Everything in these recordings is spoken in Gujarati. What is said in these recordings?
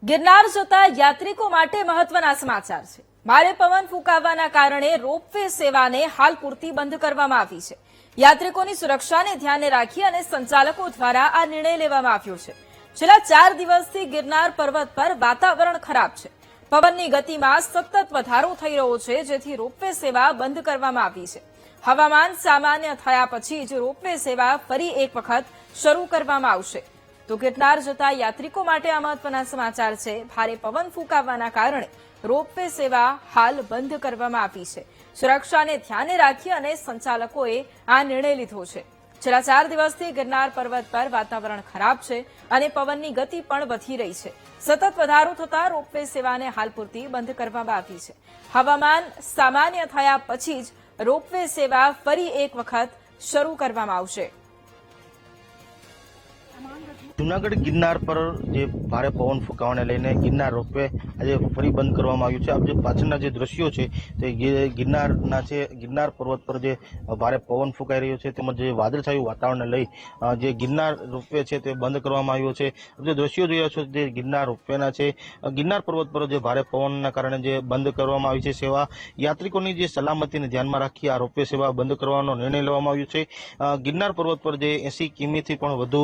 ગિરનાર જતા યાત્રિકો માટે મહત્વના સમાચાર છે। ભારે પવન ફૂંકાવાના કારણે રોપવે સેવાને હાલ પૂરતી બંધ કરવામાં આવી છે। યાત્રિકોની સુરક્ષાને ધ્યાને રાખી અને સંચાલકો દ્વારા આ નિર્ણય લેવામાં આવ્યો છે। છેલ્લા 4 દિવસથી ગિરનાર પર્વત પર વાતાવરણ ખરાબ છે। પવનની ગતિમાં સતત વધારો થઈ રહ્યો છે, જેથી રોપવે સેવા બંધ કરવામાં આવી છે। હવામાન સામાન્ય થયા પછી જ રોપવે સેવા ફરી એક વખત શરૂ કરવામાં આવશે। તો ગિરનાર જતા યાત્રિકો માટે આ મહત્વના સમાચાર છે। ભારે પવન ફૂંકાવાના કારણે રોપવે સેવા હાલ બંધ કરવામાં આવી છે। સુરક્ષાને ધ્યાને રાખી અને સંચાલકોએ આ નિર્ણય લીધો છે। છેલ્લા 4 દિવસથી ગિરનાર પર્વત પર વાતાવરણ ખરાબ છે અને પવનની ગતિ પણ વધી રહી છે। સતત વધારો થતા રોપવે સેવાને હાલ પૂરતી બંધ કરવામાં આવી છે। હવામાન સામાન્ય થયા પછી જ રોપવે સેવા ફરી એક વખત શરૂ કરવામાં આવશે। જૂનાગઢ ગિરનાર પર જે ભારે પવન ફૂંકાવાને લઈને ગિરનાર રોપવે આજે ફરી બંધ કરવામાં આવ્યું છે। આપ જે પાછળના જે દ્રશ્યો છે તે ગિરનારના છે। ગિરનાર પર્વત પર જે ભારે પવન ફૂંકાઈ રહ્યો છે તેમજ જે વાદળછાયું વાતાવરણને લઈ જે ગિરનાર રોપવે છે તે બંધ કરવામાં આવ્યો છે। જે દ્રશ્યો જોયા છો તે ગિરનાર રોપવેના છે। ગિરનાર પર્વત પર જે ભારે પવનના કારણે જે બંધ કરવામાં આવી છે સેવા, યાત્રિકોની જે સલામતીને ધ્યાનમાં રાખી આ રોપવે સેવા બંધ કરવાનો નિર્ણય લેવામાં આવ્યો છે। ગિરનાર પર્વત પર જે 80 કિમીથી પણ વધુ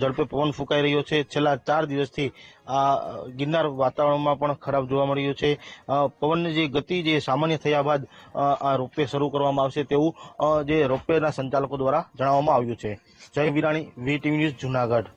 ઝડપે પવન ફૂંકાઈ રહ્યો છે। છેલ્લા 4 દિવસથી આ ગિરનાર વાતાવરણમાં પણ ખરાબ જોવા મળી રહ્યું છે। પવનની જે ગતિ જે સામાન્ય થયા બાદ આ રોપવે શરૂ કરવામાં આવશે તેવું જે રોપવેના સંચાલકો દ્વારા જણાવવામાં આવ્યું છે। જય વિરાણી, વીટીવી ન્યૂઝ, જૂનાગઢ।